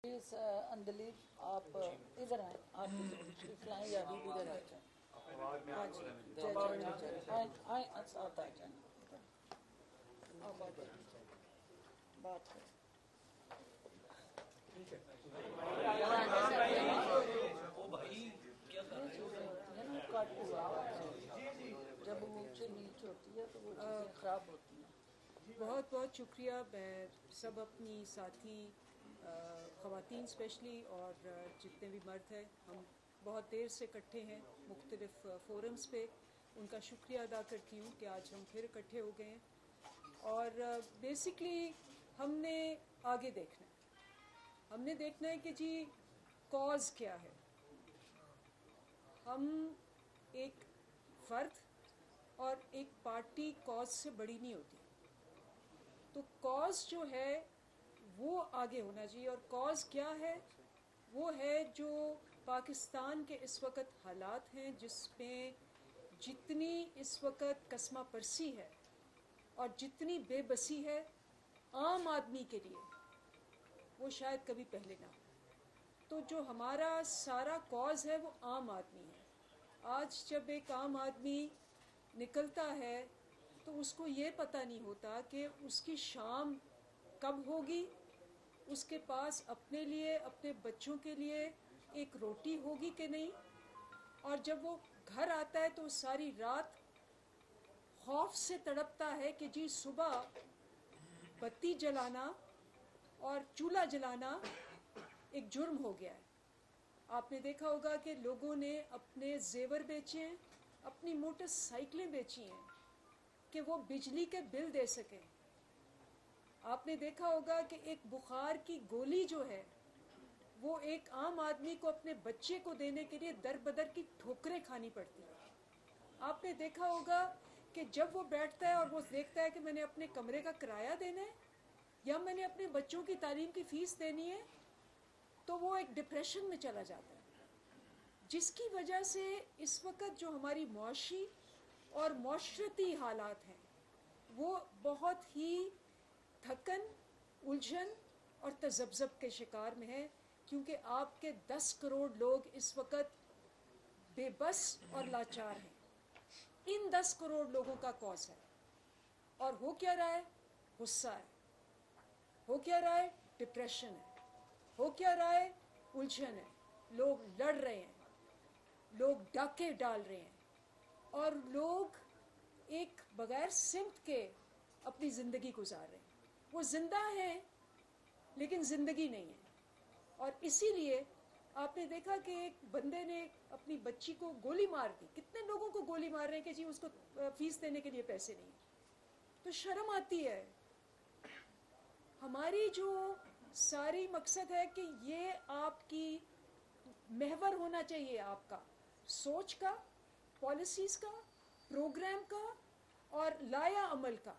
Please Andleeb आप इधर आए, आप तशरीफ लाएं या भी इधर आ जाए। हाँ जी, जय आए साथ आ जाए, आप आ जाए, बात करें। कट हुआ जब ऊंचे नीच होती है तो वो चीज़ें खराब होती हैं। बहुत बहुत शुक्रिया। मैं सब अपनी साथी ख़वातीन स्पेशली और जितने भी मर्द हैं, हम बहुत देर से इकट्ठे हैं मुख्तलिफ फोरम्स पे, उनका शुक्रिया अदा करती हूँ कि आज हम फिर इकट्ठे हो गए हैं। और बेसिकली हमने आगे देखना है, हमने देखना है कि जी कॉज क्या है। हम एक फ़र्द और एक पार्टी कॉज से बड़ी नहीं होती, तो कॉज जो है वो आगे होना चाहिए। और कॉज क्या है? वो है जो पाकिस्तान के इस वक्त हालात हैं, जिसमें जितनी इस वक्त कसमा परसी है और जितनी बेबसी है आम आदमी के लिए, वो शायद कभी पहले ना हो। तो जो हमारा सारा कॉज है वो आम आदमी है। आज जब एक आम आदमी निकलता है तो उसको ये पता नहीं होता कि उसकी शाम कब होगी, उसके पास अपने लिए अपने बच्चों के लिए एक रोटी होगी कि नहीं। और जब वो घर आता है तो सारी रात खौफ से तड़पता है कि जी सुबह बत्ती जलाना और चूल्हा जलाना एक जुर्म हो गया है। आपने देखा होगा कि लोगों ने अपने जेवर बेचे हैं, अपनी मोटरसाइकिलें बेची हैं कि वो बिजली के बिल दे सकें। आपने देखा होगा कि एक बुखार की गोली जो है वो एक आम आदमी को अपने बच्चे को देने के लिए दर बदर की ठोकरें खानी पड़ती हैं। आपने देखा होगा कि जब वो बैठता है और वो देखता है कि मैंने अपने कमरे का किराया देना है या मैंने अपने बच्चों की तालीम की फ़ीस देनी है, तो वो एक डिप्रेशन में चला जाता है, जिसकी वजह से इस वक्त जो हमारी मुआशी और माशरती हालात हैं वो बहुत ही थकन, उलझन और तजब्जब के शिकार में है। क्योंकि आपके 10 करोड़ लोग इस वक्त बेबस और लाचार हैं। इन 10 करोड़ लोगों का कॉज है। और हो क्या रहा है? गुस्सा है। हो क्या रहा है? डिप्रेशन है। हो क्या रहा है? उलझन है। लोग लड़ रहे हैं, लोग डाके डाल रहे हैं और लोग एक बगैर सिमत के अपनी ज़िंदगी गुजार रहे हैं। वो ज़िंदा हैं लेकिन ज़िंदगी नहीं है। और इसीलिए आपने देखा कि एक बंदे ने अपनी बच्ची को गोली मार दी। कितने लोगों को गोली मार रहे हैं कि जी उसको फीस देने के लिए पैसे नहीं। तो शर्म आती है। हमारी जो सारी मकसद है कि ये आपकी महवर होना चाहिए, आपका सोच का, पॉलिसीज़ का, प्रोग्राम का और लाया अमल का।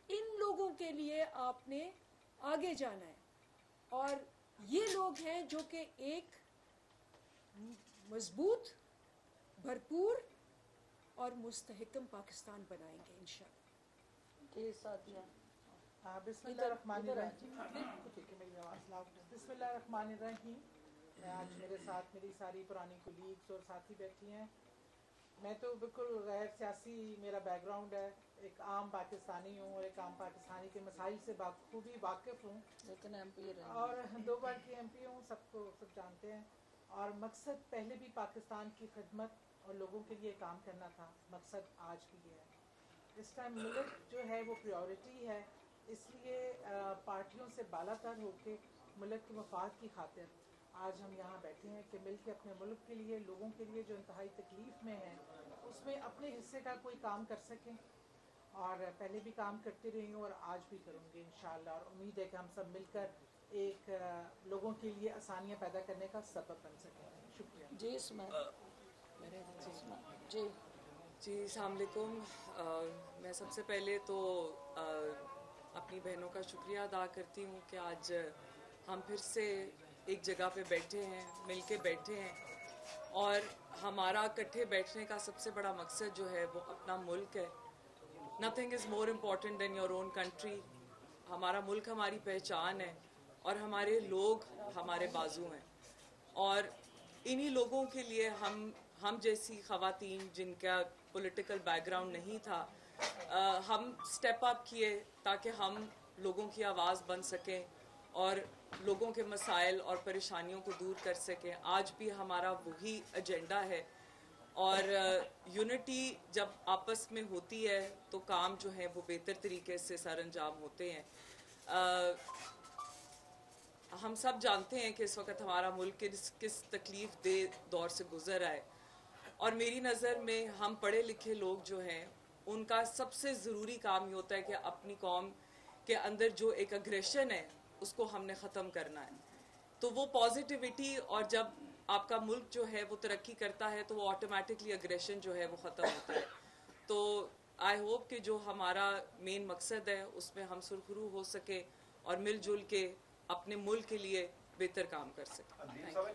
इन लोगों के लिए आपने आगे जाना है और ये लोग हैं जो कि एक मजबूत, भरपूर और मुस्तहकम पाकिस्तान बनाएंगे इंशाअल्लाह। जी साथिया, बिस्मिल्लाहिर्रहमानिर्रहीम। आज मेरे साथ मेरी सारी पुरानी कोलीग्स और साथी बैठी हैं। मैं तो बिल्कुल गैर सियासी मेरा बैकग्राउंड है, एक आम पाकिस्तानी हूँ और एक आम पाकिस्तानी के मसाइल से बखूबी वाकिफ़ हूँ, लेकिन MP रहे और 2 बार की MP हूँ, सबको सब जानते हैं। और मकसद पहले भी पाकिस्तान की खिदमत और लोगों के लिए काम करना था, मकसद आज भी ये है। इस टाइम मुल्क जो है वो प्रायोरिटी है, इसलिए पार्टियों से बालातर होकर मुल्क के मफाद की खातिर आज हम यहाँ बैठे हैं कि मिल के अपने मुल्क के लिए, लोगों के लिए जो इंतहाई तकलीफ़ में हैं उसमें अपने हिस्से का कोई काम कर सकें। और पहले भी काम करते रही हूँ और आज भी करूँगी इंशाअल्लाह। और उम्मीद है कि हम सब मिलकर एक लोगों के लिए आसानियाँ पैदा करने का सबब बन सकें। शुक्रिया जी। जी जी अस्सलाम वालेकुम। मैं सबसे पहले तो अपनी बहनों का शुक्रिया अदा करती हूँ कि आज हम फिर से एक जगह पे बैठे हैं, मिलके बैठे हैं और हमारा इकट्ठे बैठने का सबसे बड़ा मकसद जो है वो अपना मुल्क है। Nothing is more important than your own country. हमारा मुल्क हमारी पहचान है اور ہمارے لوگ ہمارے بازو ہیں، اور انہی لوگوں کے لیے ہم جیسی خواتین جن کا پولیٹیکل بیک گراؤنڈ نہیں تھا، ہم سٹیپ اپ کیے تاکہ ہم لوگوں کی آواز بن سکیں اور لوگوں کے مسائل اور پریشانیوں کو دور کر سکیں. آج بھی ہمارا وہی ایجنڈا ہے، اور یونٹی جب آپس میں ہوتی ہے تو کام جو ہیں وہ بہتر طریقے سے سر انجام ہوتے ہیں. ہم سب جانتے ہیں کہ اس وقت ہمارا ملک کس تکلیف دہ دور سے گزر رہا ہے، اور میری نظر میں ہم پڑھے لکھے لوگ جو ہیں ان کا سب سے ضروری کام یہ ہوتا ہے کہ اپنی قوم کے اندر جو ایک اگریشن ہے اس کو ہم نے ختم کرنا ہے. تو وہ پازیٹیوٹی، اور جب آپ کا ملک جو ہے وہ ترقی کرتا ہے تو وہ آٹومیٹکلی اگریشن جو ہے وہ ختم ہوتا ہے. تو آئی ہوپ کہ جو ہمارا مین مقصد ہے اس میں ہم سرخرو ہو سکے اور مل جل کے اپنے ملک کے لیے بہتر کام کر سکیں.